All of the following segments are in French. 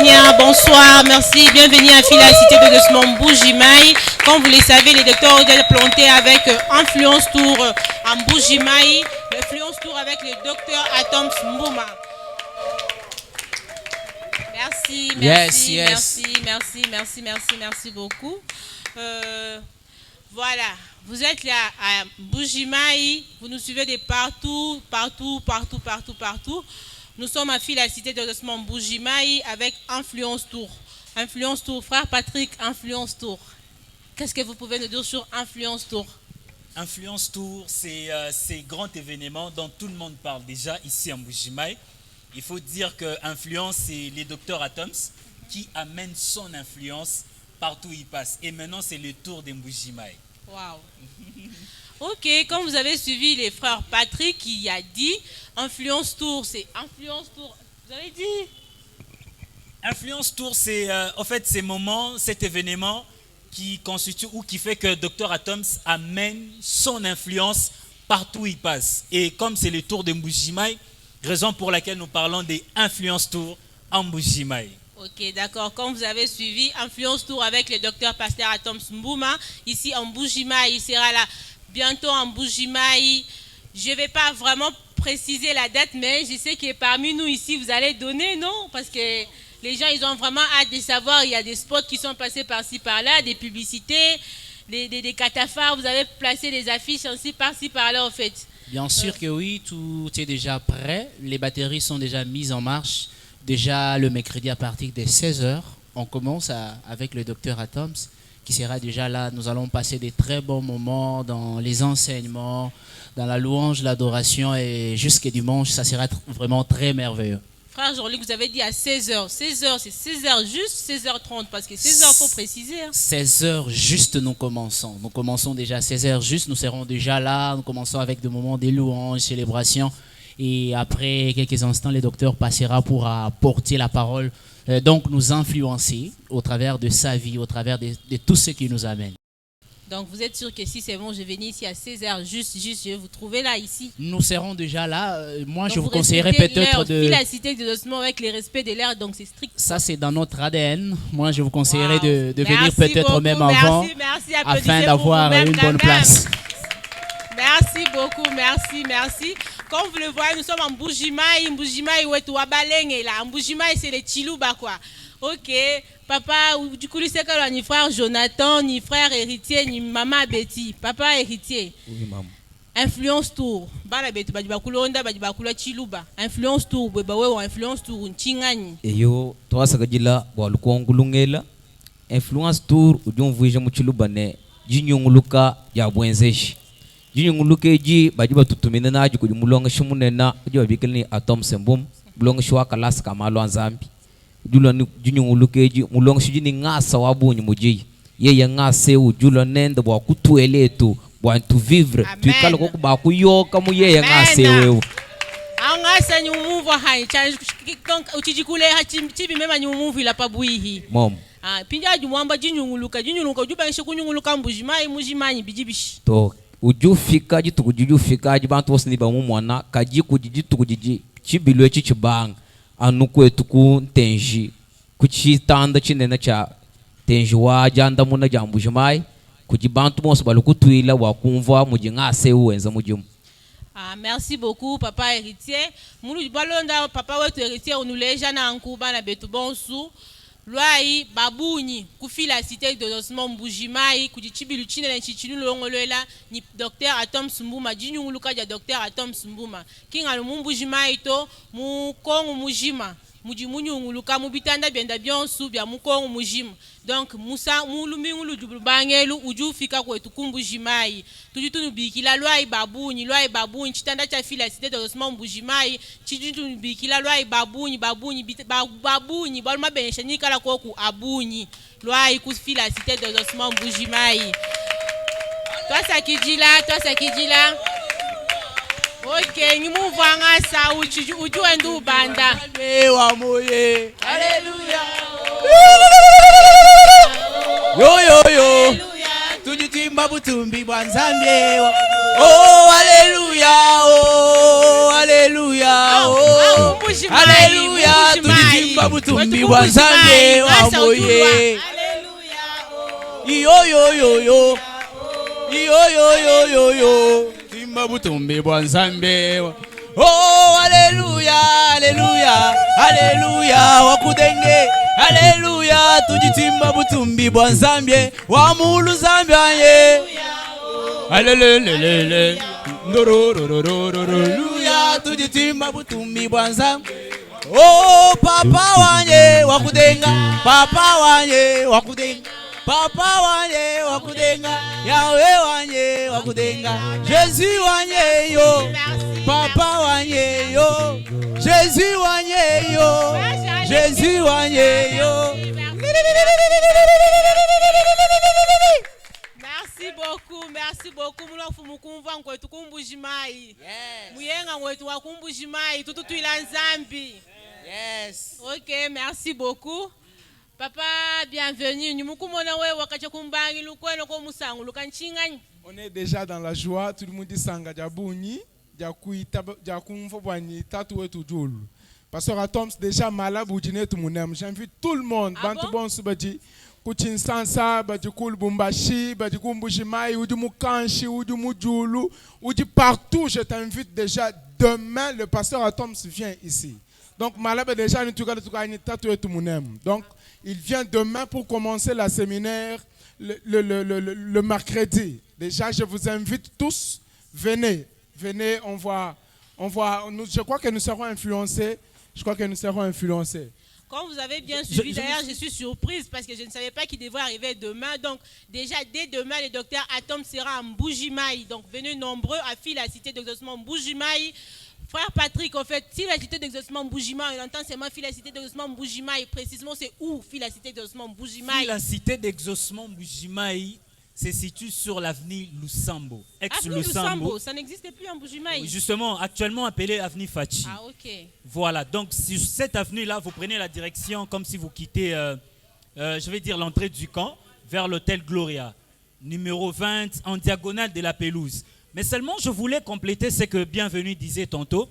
Seigneur, bonsoir, merci, bienvenue à Fila Cité de Desmond Mbujimayi. Comme vous le savez, les docteurs ont planté avec Influence Tour en Mbujimayi, l'Influence Tour avec le docteur Atoms Mbouma. Merci, merci, yes. merci beaucoup. Voilà, vous êtes là à Mbujimayi, vous nous suivez de partout. Nous sommes à Fila Cité de Desmond Mbujimayi avec Influence Tour. Influence Tour, frère Patrick, Influence Tour. Qu'est-ce que vous pouvez nous dire sur Influence Tour? Influence Tour, c'est grand événement dont tout le monde parle déjà ici à Mbujimayi. Il faut dire que Influence, c'est les docteurs Atoms qui amènent son influence partout où il passe. Et maintenant, c'est le tour de Mbujimayi. Wow. Ok, comme vous avez suivi les frères Patrick qui a dit Influence Tour, c'est Influence Tour. Vous avez dit Influence Tour, c'est en fait cet événement qui constitue ou qui fait que Dr Atoms amène son influence partout où il passe. Et comme c'est le tour de Mbujimayi, raison pour laquelle nous parlons des Influence Tour en Mbujimayi. Ok, d'accord. Comme vous avez suivi Influence Tour avec le docteur Pasteur Atoms Mbouma, ici en Mbujimayi, il sera là bientôt en Mbujimayi. Je ne vais pas vraiment préciser la date, mais je sais que parmi nous ici, vous allez donner, non? Parce que les gens, ils ont vraiment hâte de savoir. Il y a des spots qui sont passés par-ci, par-là, des publicités, des cataphares. Vous avez placé des affiches ainsi, par-ci, par-là, en fait. Bien sûr que oui, tout est déjà prêt. Les batteries sont déjà mises en marche. Déjà le mercredi à partir de 16h, on commence avec le docteur Atoms qui sera déjà là. Nous allons passer des très bons moments dans les enseignements, dans la louange, l'adoration et jusqu'à dimanche, ça sera vraiment très merveilleux. Frère Jean-Luc, vous avez dit à 16h. 16h, c'est 16h juste, 16h30 parce que 16h, il faut préciser. Hein. 16h juste, nous commençons. Nous commençons déjà à 16h juste, nous serons déjà là. Nous commençons avec des moments de louange, célébration. Et après quelques instants, le docteur passera pour apporter la parole, donc nous influencer au travers de sa vie, au travers de tout ce qui nous amène. Donc vous êtes sûr que si c'est bon, je vais venir ici à 16h, juste, je vais vous trouver là, ici. Nous serons déjà là. Moi, donc je vous conseillerais peut-être de... la cité de Desmond avec le respect de l'air, donc c'est strict. Ça, c'est dans notre ADN. Moi, je vous conseillerais de venir peut-être même avant, afin d'avoir une bonne place. Merci beaucoup, merci. Comme vous le voyez, nous sommes en Mbujimayi. Mbujimayi, là. Mbujimayi, c'est les Chiluba, quoi. Ok, papa, du coup, c'est que ni frère Jonathan, ni frère héritier, ni maman Betty. Papa héritier. Oui, maman. Influence Tour. Bala Betty, Badibakulonda, Badibakula Chiluba. Influence Tour, Bebawe, Influence Tour, Nchingani. Eyo, toi, ça veut dire Walukongulungela. Influence Tour, ou bien vous, je me Chiluba, ne, Jinyonguluka, Yabwenzesh. Jinyonguluke ji, Badiba Tutumina, du coup, du Moulong Shumunena, du Abikini, Atom Sembum, Blong Shua Kalas Kamalo Zambi. Jinyonguluke ji, Moulong Shujini nga sawabu nyumuji. Ye nga seu, Julo Nend, Wakutu Eletu, Wantu vivre, tu kalo baku yo, kamu ye nga seu. Anga nyumuvu hai, uchijikule chibi mema nyumuvu ila pabuihi. Mom. Pinja jumwamba jinyonguluka, juba nishe kunyonguluka Mbujimayi bijibishi. To. Ujufika jitujufika jibantu bose niba mu mwana kaji kujiji chibilwe chichibanga anukwe tuku tenji kuchitanda chinena cha tenji wa janda muna Mbujimayi kujibantu bose balukutwila wakumva mujinga seuwenza mujimu. Merci beaucoup papa héritier. Mulu balonda papa wetu héritier onuleja na nkuba na betu bonsu. Lwai babuni kufila cité de Desmond Mbujimayi kujichibilu chine na chichinu longoloela ni docteur Atoms Mbouma jinyunguluka ja docteur Atoms Mbouma kinga Mbujimayi to mukongo mujima mujimunyunguluka mubitanda byenda byonsu bya mukongo mujima donc musa mulumingulu jubangelu ujufika kwetu Mbujimayi tujitunu bikila lwai babuni chitanda cha fila cité de Desmond Mbujimayi chitunu bikila lwai babuni balma benesha nikala koku abuni lwai kufila cité de Desmond Mbujimayi. Toi ça qui dit là ok ni muvanga sa uju endu banda wa moye haleluya yo tujitimba butumbi bwa Nzambe oh haleluya haleluya timba butumbi bwa nzambe wa moye. Yo yo yo yo. Yo yo yo yo yo. Timba butumbi bwa nzambe. Oh, alléluia, alléluia, alléluia, wakudenge, alléluia, tujitimba butumbi bwa nzambe, wa mulu nzambe anye. Alléluia, alléluia, tujitimba butumbi bwa nzambe. Oh, papa wanye wakudenga, papa wanye wakudenga. Papa wanye wakudenga, Yahweh wanye wakudenga, Jésus wanye yo, Papa wanye yo, Jésus wanye yo, Jésus wanye yo. Merci beaucoup. Mulofu mukumva nkwetu kumbujimai. Muyenga nkwetu wakumbujimai, tututu ila nzambi. Yes. Ok, merci beaucoup. Papa, bienvenue. On est déjà dans la joie. Tout le monde dit sanga diabouni, diakumfo boigny, tatoué tout jour. Pasteur Atoms déjà malade boudine tout mon âme. J'invite tout le monde. Bantu bon subadi, kuchin sansa, badi kul bumbashi, badi kumbujimai, ou du mukanshi, ou du mujulu, ou du partout. Je t'invite déjà. Demain, le pasteur Atoms vient ici. Donc malade déjà nous tout tatoué tout mon âme. Donc il vient demain pour commencer la séminaire le mercredi. Déjà, je vous invite tous, venez, je crois que nous serons influencés. Comme vous avez bien suivi, d'ailleurs, je suis surprise parce que je ne savais pas qu'il devrait arriver demain. Donc, déjà, dès demain, le docteur Atom sera en Mbujimayi. Donc, venez nombreux à la cité d'exaucement Mbujimayi. Frère Patrick, en fait, si la cité d'exaucement Mbujimayi, on entend seulement la cité d'exaucement Mbujimayi, précisément c'est où la cité d'exaucement Mbujimayi? La cité d'exaucement Mbujimayi se situe sur l'avenue Lusambo. Ex-Lusambo, ça n'existe plus en Mbujimayi. Justement, actuellement appelée avenue Fachi. Ah, ok. Voilà, donc sur cette avenue-là, vous prenez la direction comme si vous quittez, je vais dire l'entrée du camp, vers l'hôtel Gloria, numéro 20, en diagonale de la pelouse. Mais seulement, je voulais compléter ce que Bienvenue disait tantôt.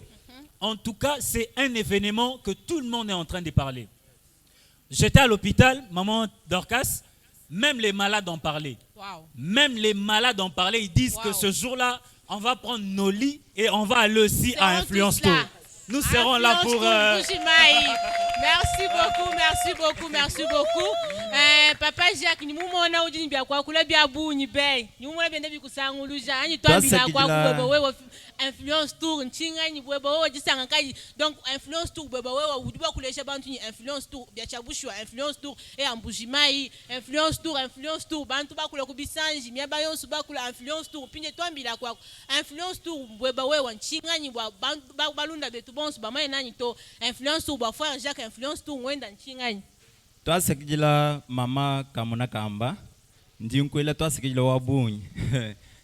En tout cas, c'est un événement que tout le monde est en train de parler. J'étais à l'hôpital, maman Dorcas, même les malades en parlaient. Wow. Même les malades en parlaient. Ils disent que ce jour-là, on va prendre nos lits et on va aller aussi à Influence Tour. Nous serons là pour... Merci beaucoup. Papa Jacques, nous avons dit Influence Tour, donc Influence Tour, Influence Tour, Influence Tour, et Mbujimayi, Influence Tour, Bantu bakula kubisanji, miabayo subakula Influence Tour, pinye twambila kwa Influence Tour, wewe nchinganyi balunda betu bonsu bamaye nani to Influence Tour, ba frère Jacques Influence Tour wenda nchinganyi. Toi sekijila mama kamuna kamba, ndinkwela toi sekijila wabunyi.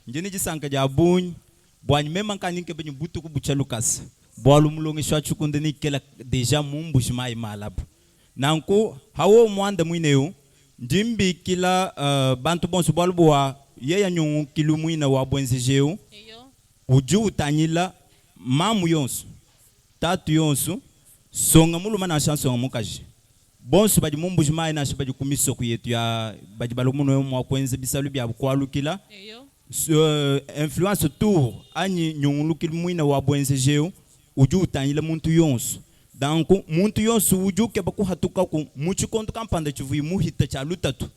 Njeni jisanka ja bunyi. Boani même quand ninke benyu butu ku bucha Lucas boalu mulongi shwa chukunde ni kela deja Mbujimayi malabu nanko hawo mwanda mwineo ndimbi kila bantu bonsu boalu boa yeya nyungu kilu mwina wa bwenzejeo uju utanyila mamu yonsu tatu yonsu songa muluma na chanson mukaji bonsu badi Mbujimayi na shibaji kumiso kuyetu ya badi balumuno mwa kwenze bisalu bya kwalu kila Influence Tour ani nyungulukil mwina wa bwenzejeo uju utanyila muntu yonsu danko muntu yonsu uju ke baku hatuka ku muchu kontu kampanda chivu muhita cha lutatu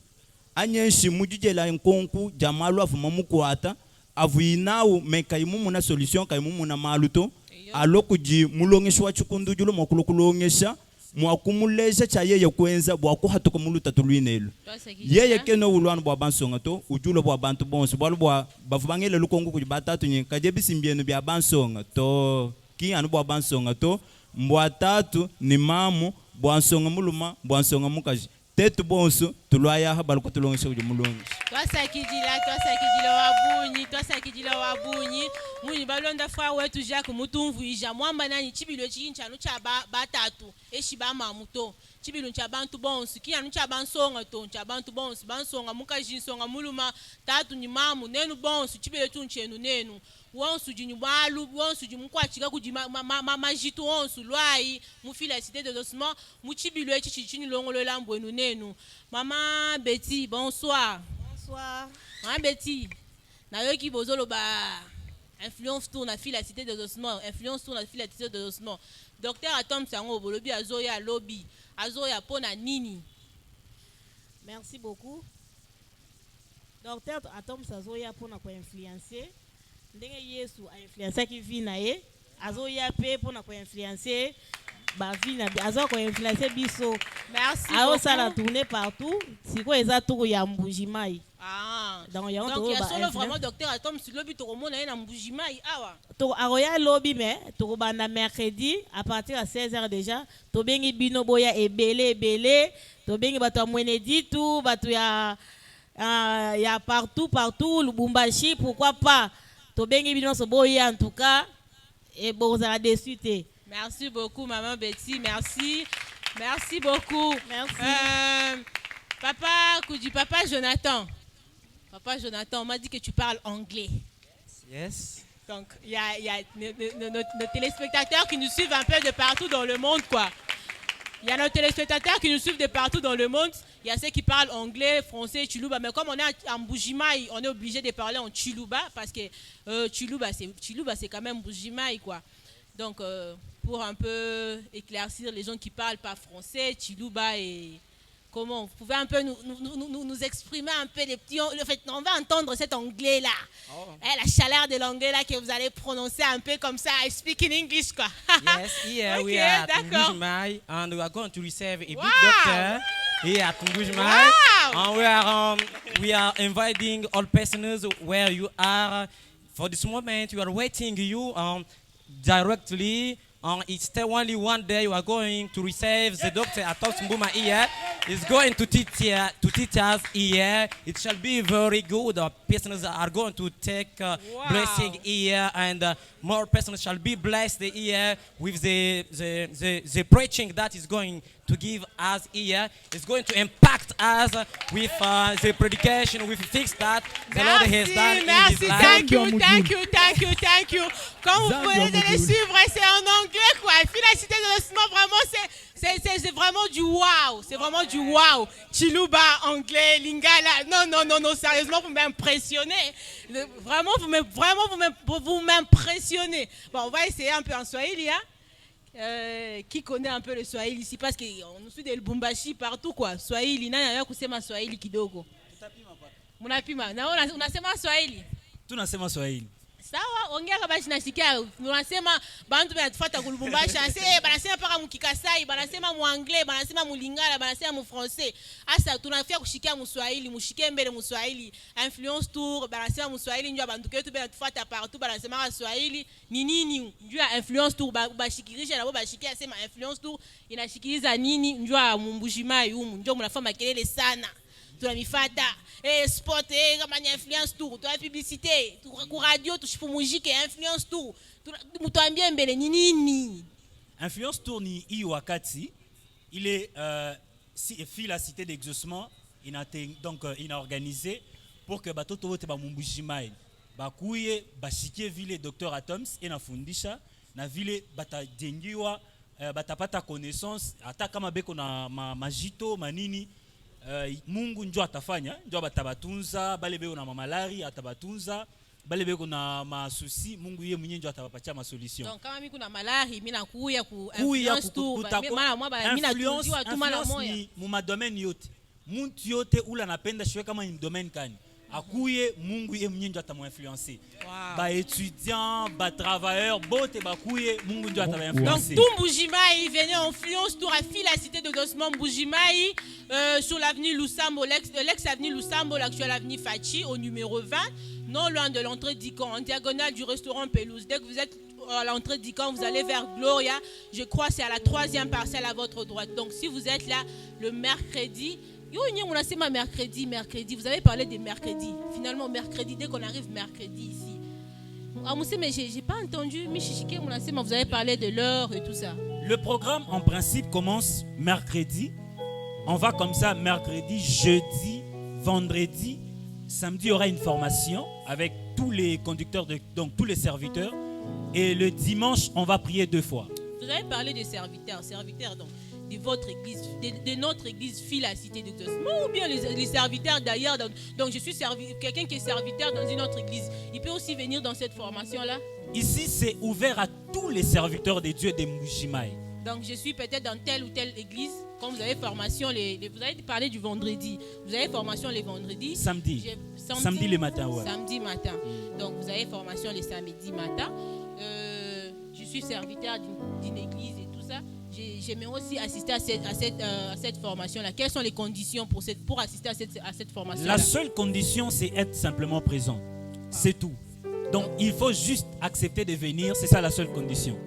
anyenshi mujijela nkonku jamalu avuma mukwata avuinawo mekaimu na solution kaimu na maluto alokuji mulongeshwa chukundu julo mwakulokulongesha mwakumulesha cha yeye kwenza bwaku hatuka mulutatu lwinelo yeye keno ulwana bwa bansonga to ujulo bwa bantu bonso bwa bwa bavubangele lukongo ku batatu nyi kajebi simbieno bya bansonga to ki anu bwa bansonga to mbwa tatu ni mamu bwa nsonga muluma bwa nsonga mukaji tetu bonso tulwaya habalu kutulongesha ujumulongesha. Toi sakidila wabunyi, toi sakidila wabunyi. Muni balonda fwa wetu Jacques mutumvu ija mwamba nani chibilo chincha nucha batatu eshiba mamuto. Chibilo cha bantu bonsu kia nucha bansonga to cha bantu bonsu bansonga muka jinsonga muluma tatu ni mamu nenu bonsu chibilo tunchenu nenu. Wonsu jinyu balu wonsu jimu kwa chika kuji majitu wonsu lwai mufila cité de Dosement muchibilo echi chichini longolo lambwenu nenu. Mama Betty, bonsoir. Bonsoir. Maman Betty, nayoki bozolo ba influence tour na fille la cité de Dosement, influence tour na fille la cité de Dosement. Docteur Atom sango bolobi azoya lobby, azoya pona nini. Merci beaucoup. Docteur Atom azoya pona ko influencer. Ndenge Yesu a influencer ki vi na ye, azoya pe pona ko influencer. Ba vie na azo ko influencer biso. Merci. Alors ça la tourner partout. Si quoi eza tour ya Mbujimai. Ah. Donc il y a solo vraiment docteur Atom sur lobby to komona na Mbujimai awa. To aroya lobby mais to banda mercredi à partir à 16h déjà. To bengi bino boya ebele. To bengi bato mwenedi tout bato ya partout Lubumbashi pourquoi pas. To bengi bino so boya en tout cas et bon ça a déçu. Merci beaucoup, Maman Betty. Merci. Merci beaucoup. Merci. Papa Jonathan. Papa Jonathan, on m'a dit que tu parles anglais. Yes. Donc, il y a nos téléspectateurs qui nous suivent un peu de partout dans le monde, quoi. Il y a nos téléspectateurs qui nous suivent de partout dans le monde. Il y a ceux qui parlent anglais, français, Chiluba. Mais comme on est en Mbujimai, on est obligé de parler en Chiluba parce que Chiluba, c'est quand même Mbujimai, quoi. Donc, pour un peu éclaircir les gens qui ne parlent pas français, Chiluba et comment, vous pouvez un peu nous exprimer un peu les petits... En fait, on va entendre cet anglais-là. Oh. La chaleur de l'anglais-là que vous allez prononcer un peu comme ça. I speak in English, quoi. Yes, here okay, we are at Mbujimai and we are going to receive a big doctor here at Mbujimai. Wow. And we are inviting all persons where you are. For this moment, we are waiting you directly. It's only one day you are going to receive the doctor at Mbuma here. He's going to teach us here. It shall be very good. Persons are going to take blessing here, and more persons shall be blessed here with the preaching that is going to give us here. It's going to impact us with the predication, with things that the Lord has done in His life. Thank you. Comme vous pouvez les suivre, c'est en anglais, quoi. Félicité de Dosement, vraiment, c'est vraiment du wow. C'est vraiment du wow. Chiluba, anglais, lingala. Non, sérieusement, vous m'impressionnez. Vraiment, vous m'impressionnez. Bon, on va essayer un peu en Swahili, hein. Qui connaît un peu le Swahili ici parce qu'on nous suit de Lubumbashi partout, quoi. Swahili, nani anaweza kusema Swahili kidogo? Munapima. Na unasema Swahili? Tunasema Swahili. Sawa, ongea basi nasikia. Unasema bantu banatufuata ku Lubumbashi, banasema paka mukikasai, banasema mu anglais, banasema mu lingala, banasema mu français. Asa tunafia kushikia mu Swahili, mushike mbele mu Swahili. Influence tour, banasema mu Swahili njoo bantu ketu banatufuata partout, banasema Swahili. Ni nini? Njoo influence tour bashikirisha nabo bashikia sema influence tour inashikiriza nini? Njoo mu Mbujimai humu, njoo mnafanya kelele sana. Tunamifata sport kama ni influence tour, tu publicité, tu radio, tu musique influence tour. Mtuambie mbele ni nini? Influence tour ni wakati, il est la cité d'exaucement, il a organisé pour que batoto wote ba Mbujimai bakuye bashikie vile Dr Atoms et na fundisha na vile batajengiwa batapata connaissance hata kama beko na majito manini. Mungu njoo atafanya, njoo batabatunza, bale beko na malari atabatunza, bale beko na masusi, Mungu yeye mwenyewe njoo atabapatia ma solution. Donc kama mimi kuna malari, mimi nakuya ku influence tu, mimi natunziwa tu mara moja. Ni mu domaine yote. Muntu yote ula napenda shwe kama ni domaine kani. Akuye Mungu yeye mwenyewe njoo atamuinfluencer. Ba étudiants, ba travailleurs, bote bakuye Mungu njoo atamuinfluencer. Donc tout Mbujimai venez influence tour à fil la cité de Dosement Mbujimai sur l'avenue Lusambo, l'ex-avenue Lusambo, l'actuelle avenue Fachi au numéro 20, non loin de l'entrée d'Ican, en diagonale du restaurant Pelouse. Dès que vous êtes à l'entrée d'Ican, vous allez vers Gloria. Je crois que c'est à la 3e parcelle à votre droite. Donc si vous êtes là le mercredi, Mercredi, vous avez parlé de mercredi. Finalement, mercredi, dès qu'on arrive mercredi ici. Mais j'ai pas entendu. Vous avez parlé de l'heure et tout ça. Le programme, en principe, commence mercredi. On va comme ça, mercredi, jeudi, vendredi. Samedi, il y aura une formation avec tous les conducteurs, donc tous les serviteurs. Et le dimanche, on va prier 2 fois. Vous avez parlé de serviteurs donc, de votre église, de notre église Fille la Cité d'Exaucement, ou bien les serviteurs d'ailleurs. Donc je suis quelqu'un qui est serviteur dans une autre église. Il peut aussi venir dans cette formation-là. Ici, c'est ouvert à tous les serviteurs de Dieu de Mbuji-Mayi. Donc je suis peut-être dans telle ou telle église. Quand vous avez formation, vous avez parlé du vendredi. Vous avez formation les vendredis. Samedi le matin, ouais. Samedi matin. Donc vous avez formation les samedis matin. Je suis serviteur d'une église et tout ça. J'aimerais aussi assister à cette formation-là. Quelles sont les conditions pour assister à cette formation-là? La seule condition, c'est être simplement présent. C'est tout. Donc il faut juste accepter de venir. C'est ça la seule condition.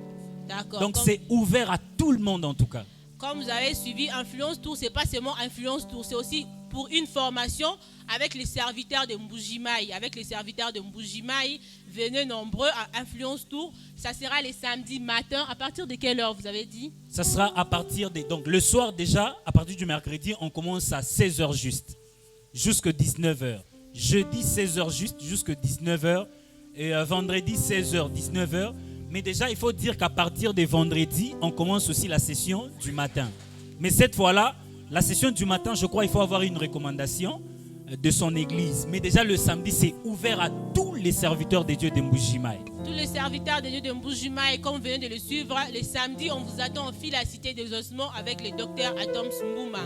D'accord. Donc c'est ouvert à tout le monde en tout cas. Comme vous avez suivi Influence Tour, c'est pas seulement Influence Tour, c'est aussi pour une formation avec les serviteurs de Mbuji-Mayi. Avec les serviteurs de Mbuji-Mayi, venez nombreux à Influence Tour. Ça sera les samedis matins. À partir de quelle heure vous avez dit? Ça sera à partir donc le soir déjà, à partir du mercredi, on commence à 16h juste, jusqu'à 19h. Jeudi 16h juste, jusqu'à 19h. Et vendredi 16h, 19h. Mais déjà, il faut dire qu'à partir de vendredi, on commence aussi la session du matin. Mais cette fois-là, la session du matin, je crois qu'il faut avoir une recommandation de son église. Mais déjà, le samedi, c'est ouvert à tous les serviteurs de Dieu de Mbuji-Mayi. Tous les serviteurs de Dieu de Mbuji-Mayi, comme vous venez de le suivre, les samedis, on vous attend en Fille la Cité d'Exaucement avec le docteur Atoms Mbouma.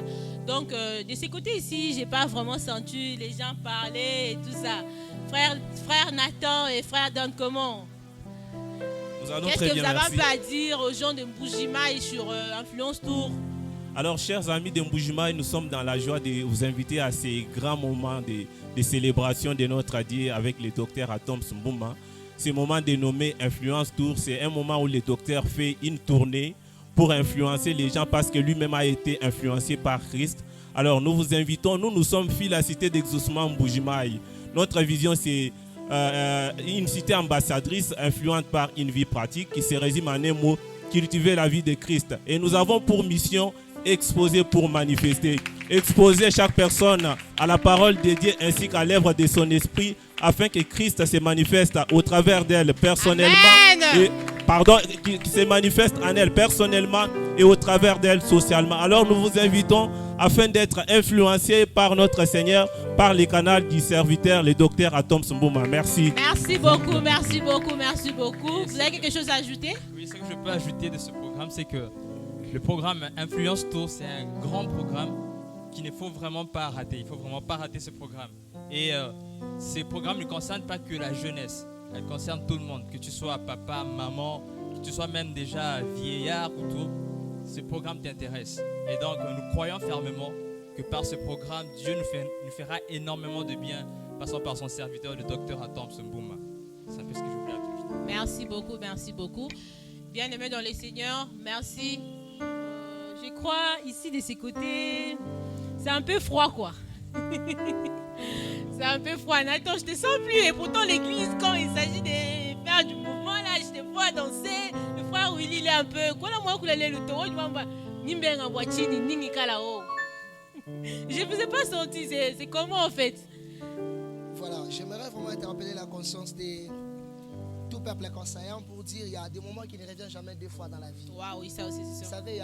Donc, de ce côté ici, je n'ai pas vraiment senti les gens parler et tout ça. Frère Nathan et frère Don, comment? Qu'est-ce que vous avez un peu à dire aux gens de Mbuji-Mayi sur Influence Tour? Alors, chers amis de Mbuji-Mayi, nous sommes dans la joie de vous inviter à ces grands moments de célébration de notre Dieu avec le docteur Atoms Mbouma. Ce moment dénommé Influence Tour, c'est un moment où le docteur fait une tournée pour influencer les gens parce que lui-même a été influencé par Christ. Alors, nous vous invitons, nous sommes Fille la Cité d'Exaucement Mbuji-Mayi. Notre vision, c'est une cité ambassadrice influente par une vie pratique qui se résume en un mot, cultiver la vie de Christ. Et nous avons pour mission exposer pour manifester. Exposer chaque personne à la parole de Dieu ainsi qu'à l'œuvre de son esprit afin que Christ se manifeste au travers d'elle personnellement. Qui se manifeste en elle personnellement et au travers d'elle socialement. Alors nous vous invitons afin d'être influencés par notre Seigneur, par les canaux du serviteur, le docteur Atoms Mbouma. Merci. Merci beaucoup, merci beaucoup, merci beaucoup. Vous avez quelque chose à ajouter? Oui, ce que je peux ajouter de ce programme, c'est que le programme Influence Tour, c'est un grand programme qu'il ne faut vraiment pas rater. Il ne faut vraiment pas rater ce programme. Et ce programme ne concerne pas que la jeunesse. Elle concerne tout le monde, que tu sois papa, maman, que tu sois même déjà vieillard ou tout, ce programme t'intéresse. Et donc nous croyons fermement que par ce programme, Dieu nous fera énormément de bien, passant par son serviteur, le docteur Atoms Mbouma. C'est un peu ce que je voulais ajouter. Merci beaucoup, merci beaucoup. Bien-aimés dans les seigneurs, merci. Je crois ici de ces côtés, c'est un peu froid quoi. C'est un peu froid. Nathan, je te sens plus. Et pourtant, l'église, quand il s'agit de faire du mouvement, là, je te vois danser. Le frère Willy, il est un peu. Je ne vous ai pas senti. C'est comment en fait? Voilà, j'aimerais vraiment interpeller la conscience de tout peuple conscient pour dire qu'il y a des moments qui ne reviennent jamais 2 fois dans la vie. Waouh, oui, ça aussi, c'est sûr. Vous savez,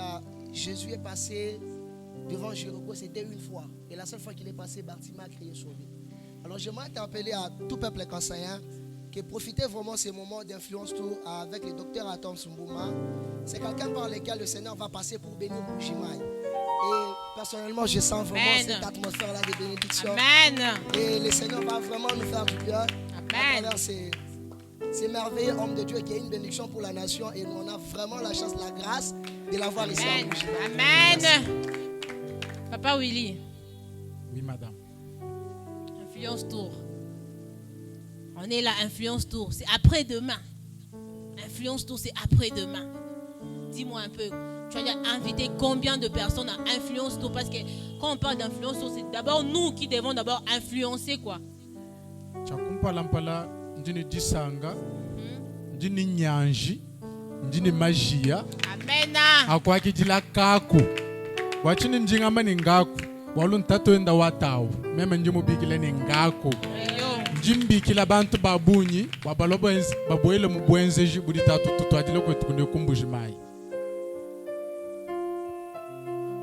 Jésus est passé devant Jéricho, c'était une fois. Et la seule fois qu'il est passé, Bartimée a crié sauvé. Alors j'aimerais interpeller à tout peuple conscient qui profitez vraiment de ces moments d'influence tour avec le docteur Atoms Mbouma. C'est quelqu'un par lequel le Seigneur va passer pour bénir Mbuji-Mayi. Et personnellement, je sens vraiment cette atmosphère-là de bénédiction. Amen. Et le Seigneur va vraiment nous faire du bien à travers ces merveilleux hommes de Dieu qui est une bénédiction pour la nation. Et nous, on a vraiment la chance, la grâce de l'avoir ici à Mbuji-Mayi. Amen. Merci. Papa Willy. Oui, madame. Influence Tour. On est là, Influence Tour. C'est après-demain. Influence Tour, c'est après-demain. Dis-moi un peu. tu as déjà invité combien de personnes à Influence Tour? Parce que quand on parle d'Influence Tour, c'est d'abord nous qui devons d'abord influencer quoi. Chakumpalampala ndini disanga ndini nyanji ndini magia amena akwakijila kaku wachini njingamba ni ngaku waluntatu enda watawu meme njimubikile ni ngaku njimbikila bantu babunyi baboyele mubwenzeji budi tatu tutwadile kwetukunde kumbujimayi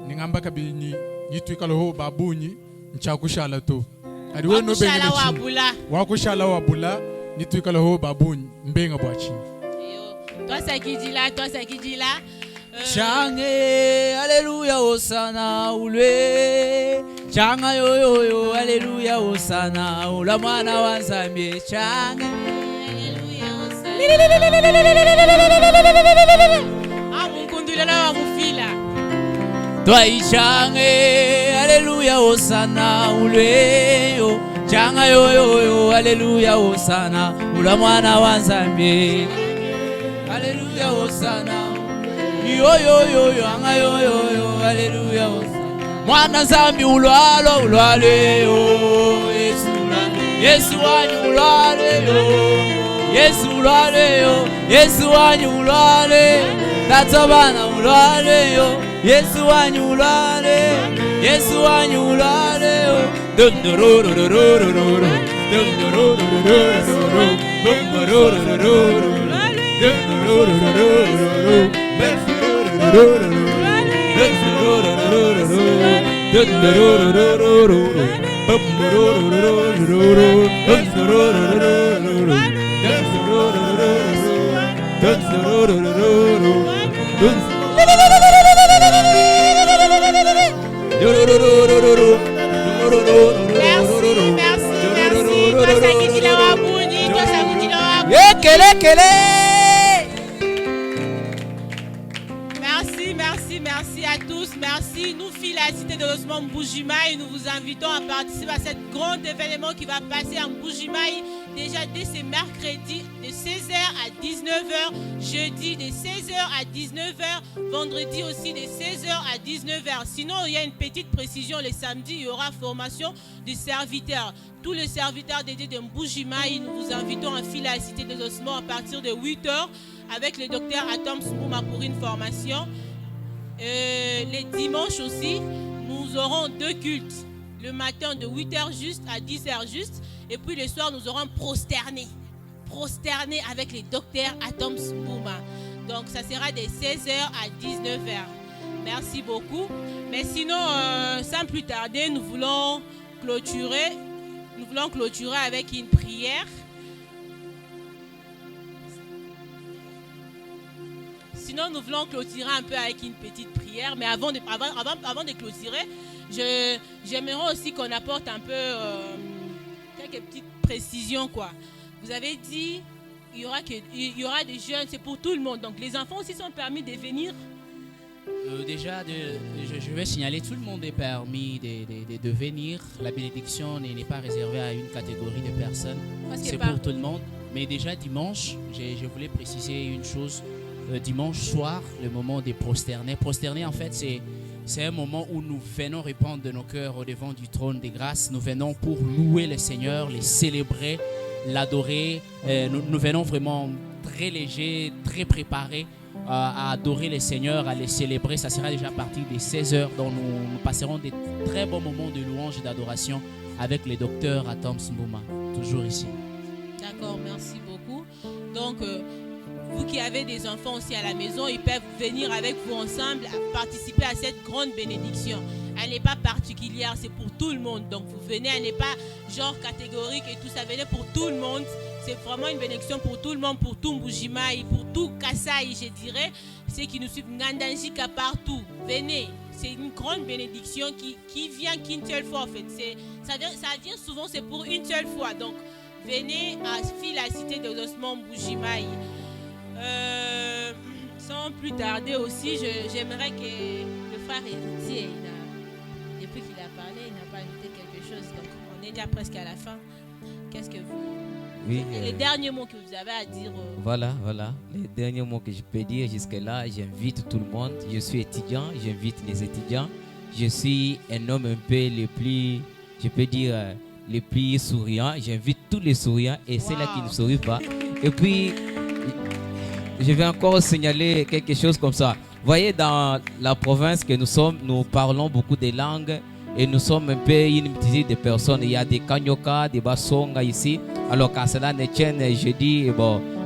ningamba kabini yitwikala ho babunyi nchakushala to adiwe no bengele wakushala wabula nitwikala ho babunyi mbenga bwachi toi ça qui dit là Change, alléluia, Hosanna, oulé. Changa yo yo yo, alléluia, Hosanna, oula mwana wa Nzambe. Change, alléluia, Hosanna. Ah, mukundula wa mufila. Toi change, alléluia, Hosanna, oulé yo. Changa yo yo yo, alléluia, Hosanna, oula mwana wa Nzambe. Alléluia, Hosanna. Yo yo yo yo, anga yo yo yo, alléluia. Mwana Nzambi ulwalo ulwale yo, Yesu wanyu ulwale yo, Yesu ulwale yo, Yesu wanyu ulwale, tatabana ulwale yo, Yesu wanyu ulwale, Yesu wanyu ulwale yo. Dum dururururururu, dum durururururu, dum durururururu, dum durururururu. Merci à tous, merci. Nous, filles la cité de l'Osman Mbujimaï, nous vous invitons à participer à cet grand événement qui va passer en Mbujimaï déjà dès ce mercredi de 16h à 19h, jeudi de 16h à 19h, vendredi aussi de 16h à 19h. Sinon, il y a une petite précision, le samedi, il y aura formation des serviteurs. Tous les serviteurs dédiés de Mbujimaï, nous vous invitons à filer à la cité de l'Osman à partir de 8h avec le docteur Atom Smouma pour une formation. Les dimanches aussi, nous aurons 2 cultes. Le matin de 8h juste à 10h juste. Et puis le soir, nous aurons prosterné avec les docteurs Atom Smouma. Donc ça sera de 16h à 19h. Merci beaucoup. Mais sinon, sans plus tarder, nous voulons clôturer avec une prière. Sinon, nous voulons clôturer un peu avec une petite prière. Mais avant de clôturer, j'aimerais aussi qu'on apporte un peu quelques petites précisions, quoi. Vous avez dit il y aura des jeunes, c'est pour tout le monde. Donc les enfants aussi sont permis de venir. Déjà, je vais signaler, tout le monde est permis de venir. La bénédiction n'est pas réservée à une catégorie de personnes. C'est pour tout le monde. Mais déjà dimanche, je voulais préciser une chose. Dimanche soir, le moment des prosternés. Prosterner, en fait, c'est un moment où nous venons répandre de nos cœurs au devant du trône des grâces. Nous venons pour louer le Seigneur, le célébrer, l'adorer. Nous venons vraiment très légers, très préparés à adorer le Seigneur, à le célébrer. Ça sera déjà à partir des 16h. Donc nous passerons des très bons moments de louange et d'adoration avec le docteur Atom Smouma, toujours ici. D'accord, merci beaucoup. Donc, vous qui avez des enfants aussi à la maison, ils peuvent venir avec vous ensemble à participer à cette grande bénédiction. Elle n'est pas particulière, c'est pour tout le monde. Donc vous venez, elle n'est pas genre catégorique et tout ça. Venez pour tout le monde. C'est vraiment une bénédiction pour tout le monde, pour tout Mbujimaï, pour tout Kasaï, je dirais. Ceux qui nous suivent, Ngandanjika partout. Venez. C'est une grande bénédiction qui vient qu'une seule fois en fait. Ça vient souvent, c'est pour une seule fois. Donc venez à la cité de l'Osman Mbujimaï. Sans plus tarder aussi, j'aimerais que le frère héritier, depuis qu'il a parlé, il n'a pas ajouté quelque chose. Donc on est déjà presque à la fin. Qu'est-ce que vous Oui, Les derniers mots que vous avez à dire. Voilà. Les derniers mots que je peux dire jusque-là, j'invite tout le monde. Je suis étudiant, j'invite les étudiants. Je suis un homme un peu le plus, je peux dire, le plus souriant. J'invite tous les souriants et ceux-là qui ne sourient pas. Et puis, je vais encore signaler quelque chose comme ça. Vous voyez, dans la province que nous sommes, nous parlons beaucoup de langues et nous sommes un peu une multitude de personnes. Il y a des Kanyoka, des Basonga ici. Alors qu'à cela ne tienne, je dis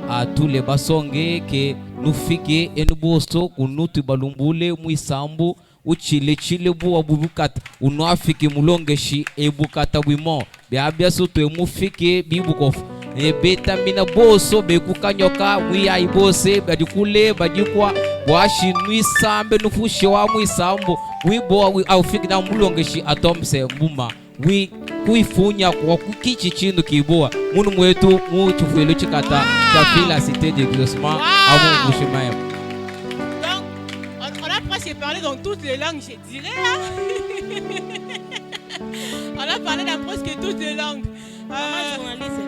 à tous les Basongais que nous fiquons et nous bossons, que nous tubalumbule, mouissambu, ou chile bu abubukata, ou nous afiki mulongeshi et bukata wimo. Biabia soto e mufike bibukof. E beta mina boso be kukanyoka wi aibose badikule badikwa washi nui sambe nufushi wa mui sambo wi bo wi aufiki na mulongeshi atomse mbuma wi kuifunya kwa kukichi chindu kiboa munu mwetu mu chufuelo chikata kafila cité d'exaucement à mon bouchemaire. Donc on a presque parlé dans toutes les langues, je dirais. On a parlé dans presque toutes les langues. Journaliste,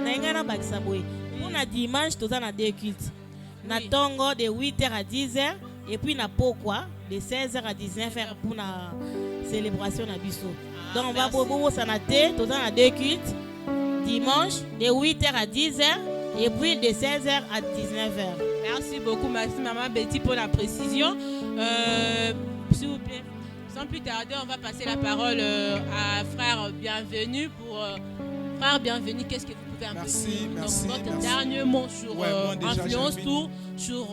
on a dimanche, tout ça, on a deux cultes. Na Tongo de 8h à 10h et puis na Pokwa de 16h à 19h pour la célébration na Bisso. Donc on va pour ça na tout ça, on a deux cultes. Dimanche de 8h à 10h et puis de 16h à 19h. Merci beaucoup, merci maman Betty pour la précision. S'il vous plaît, sans plus tarder, on va passer la parole à frère Bienvenu pour frère Bienvenu. Qu'est-ce que vous pouvez un peu votre dernier mot sur Influence Tour, sur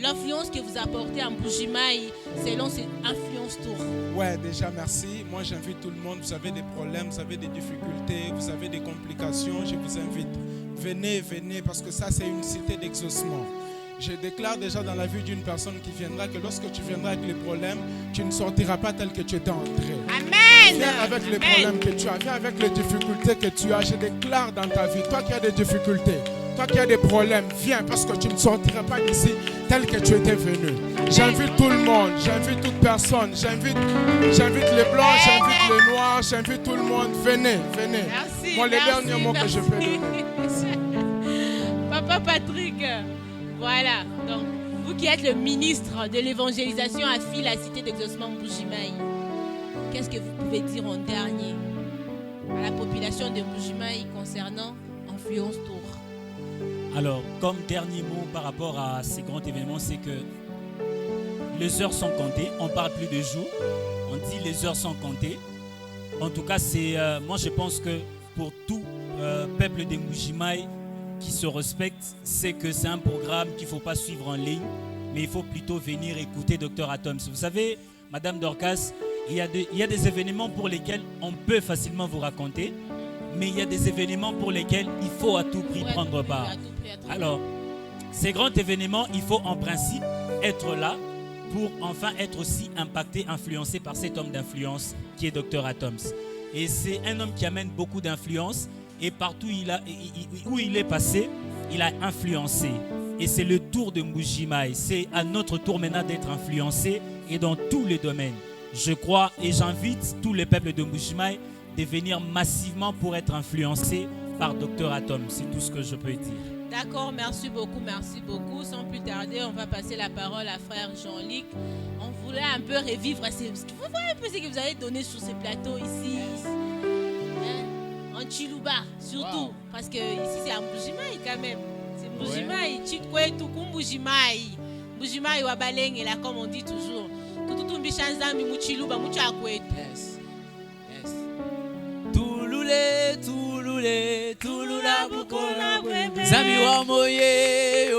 l'influence que vous apportez en Mbuji-Mayi selon cette Influence Tour. Ouais, déjà merci. Moi j'invite tout le monde. Vous avez des problèmes, vous avez des difficultés, vous avez des complications, je vous invite. Venez, parce que ça c'est une cité d'exaucement. Je déclare déjà dans la vie d'une personne qui viendra que lorsque tu viendras avec les problèmes, tu ne sortiras pas tel que tu étais entré. Amen. Viens avec les problèmes que tu as, viens avec les difficultés que tu as. Je déclare dans ta vie, toi qui as des difficultés, toi qui as des problèmes, viens parce que tu ne sortiras pas d'ici tel que tu étais venu. J'invite tout le monde, j'invite toute personne, j'invite les blancs, j'invite les noirs, j'invite tout le monde. Venez. Merci. Moi, les derniers mots que je peux donner. Papa Patrick. Voilà, donc vous qui êtes le ministre de l'évangélisation à la cité d'exaucement Mbuji-Mayi, qu'est-ce que vous pouvez dire en dernier à la population de Mbuji-Mayi concernant Influence Tour? Alors, comme dernier mot par rapport à ces grands événements, c'est que les heures sont comptées. On ne parle plus de jours, on dit les heures sont comptées. En tout cas, moi je pense que pour tout peuple de Mbuji-Mayi qui se respecte, c'est que c'est un programme qu'il ne faut pas suivre en ligne, mais il faut plutôt venir écouter Dr Atoms. Vous savez, Madame Dorcas, il y a des événements pour lesquels on peut facilement vous raconter, mais il y a des événements pour lesquels il faut à tout prix prendre part. Alors, ces grands événements, il faut en principe être là pour enfin être aussi impacté, influencé par cet homme d'influence qui est Dr Atoms. Et c'est un homme qui amène beaucoup d'influence. Et partout où il est passé, il a influencé. Et c'est le tour de Mbuji-Mayi. C'est à notre tour maintenant d'être influencé et dans tous les domaines. Je crois et j'invite tous les peuples de Mbuji-Mayi de venir massivement pour être influencés par Dr Atoms. C'est tout ce que je peux dire. D'accord, merci beaucoup. Sans plus tarder, on va passer la parole à frère Jean-Luc. On voulait un peu revivre. Vous voyez un peu ce que vous avez donné sur ce plateau ici. En Chiluba, surtout, parce que ici c'est en Mbuji-Mayi quand même. C'est Mbuji-Mayi, Chitkwetu, Mbuji-Mayi. Mbuji-Mayi wa Balenge, là, comme on dit toujours. Tout Mbichanzambi, Muchiluba, Muchakwetu. Yes. Tulula bukola. Zami wa moye,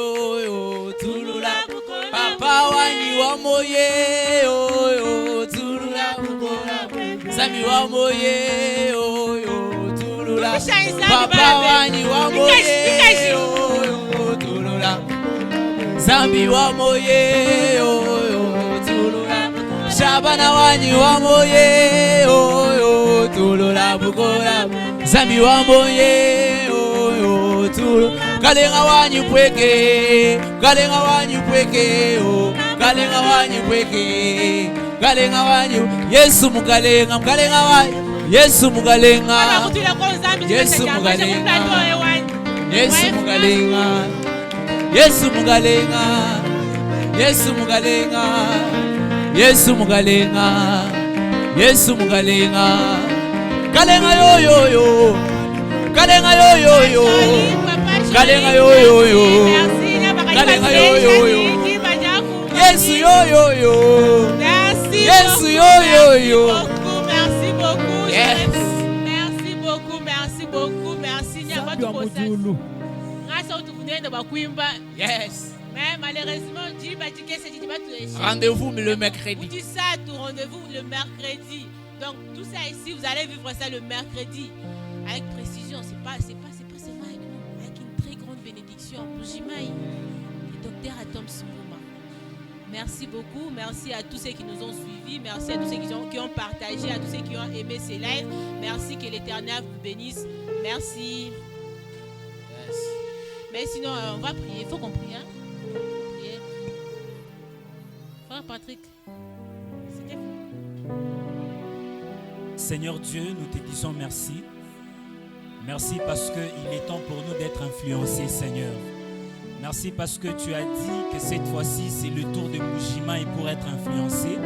tulula bukola. Papa wani wa moye, tulula bukola. Zami wa moye, Papa wani wa moye, tulula. Zambi wa moye, tulula. Shabana wani wa moye, tulula bukola. Zambi wa moye, tulula. Kalenga wani pweke, kalenga wani pweke, kalenga wani pweke, kalenga wani. Yesu mukalenga, mukalenga wani. Yesu mugalenga, Yesu mugalenga, Yesu mugalenga, Yesu mugalenga, Yesu mugalenga, Yesu mugalenga, Yesu mugalenga. Galenga yo yo yo, galenga yo yo yo, galenga yo yo yo, galenga yo yo yo. Yesu yo yo yo, Yesu yo yo yo. Merci beaucoup. Yes. Merci beaucoup, merci beaucoup, merci. Yes. Mais malheureusement, Dieu va dire que c'est Dieu va te laisser. Rendez-vous le mercredi. Vous dites ça, tout rendez-vous le mercredi. Donc tout ça ici, vous allez vivre ça le mercredi avec précision. C'est pas seulement avec une très grande bénédiction. Bujimaï, le docteur Atoms Mbouma. Merci beaucoup, merci à tous ceux qui nous ont suivis, merci à tous ceux qui ont partagé, à tous ceux qui ont aimé ces lives. Merci, que l'Éternel vous bénisse. Merci. Yes. Mais sinon, on va prier. Il faut qu'on prie. Hein? Prier. Frère Patrick, c'était vous. Seigneur Dieu, nous te disons merci. Merci parce qu'il est temps pour nous d'être influencés, Seigneur. Merci parce que tu as dit que cette fois-ci, c'est le tour de Bujimaï pour être influencé.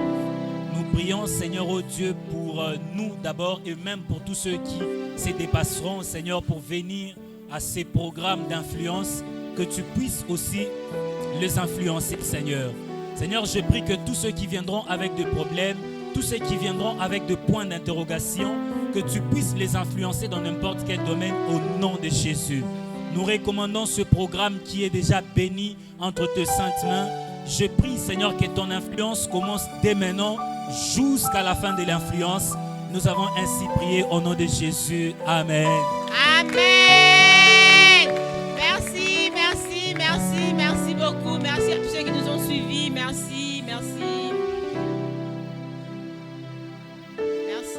Nous prions, Seigneur, oh Dieu, pour nous d'abord et même pour tous ceux qui se dépasseront, Seigneur, pour venir à ces programmes d'influence, que tu puisses aussi les influencer, Seigneur. Seigneur, je prie que tous ceux qui viendront avec des problèmes, tous ceux qui viendront avec des points d'interrogation, que tu puisses les influencer dans n'importe quel domaine au nom de Jésus. Nous recommandons ce programme qui est déjà béni entre tes saintes mains. Je prie, Seigneur, que ton influence commence dès maintenant jusqu'à la fin de l'influence. Nous avons ainsi prié au nom de Jésus. Amen. Amen. Merci, merci, merci, merci beaucoup. Merci à tous ceux qui nous ont suivis. Merci, merci. Merci.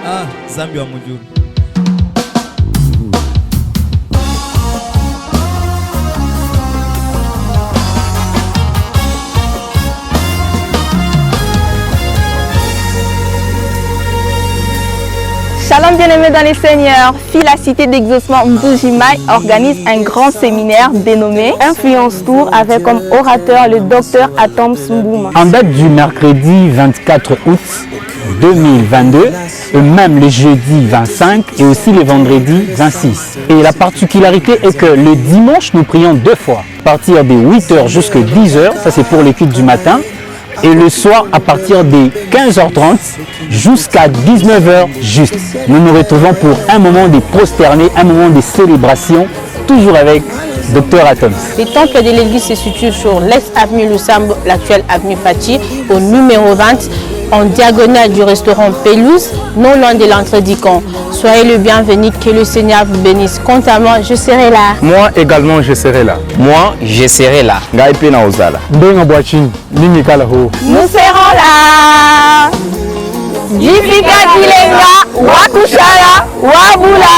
Ah, Zambi wa Mujuru. Shalom bien-aimés dans les Seigneurs, la cité d'exaucement Mbujimaï organise un grand séminaire dénommé Influence Tour avec comme orateur le docteur Atoms Mbouma. En date du mercredi 24 août 2022 et même le jeudi 25 et aussi le vendredi 26. Et la particularité est que le dimanche nous prions 2 fois, à partir de 8h jusqu'à 10h, ça c'est pour les cultes du matin. Et le soir, à partir de 15h30 jusqu'à 19h juste. Nous nous retrouvons pour un moment de prosterner, un moment de célébration, toujours avec Dr Atoms. Le temple de l'église se situe sur l'ex-avenue Lusambo, l'actuelle avenue Pachi, au numéro 20, en diagonale du restaurant Pelouse, non loin de l'entrée du camp. Soyez le bienvenu, que le Seigneur vous bénisse. Quant à moi, je serai là. Moi également, je serai là. Moi, je serai là. Nous serons là. Jifika Kilenga, Wakushala, Wabula.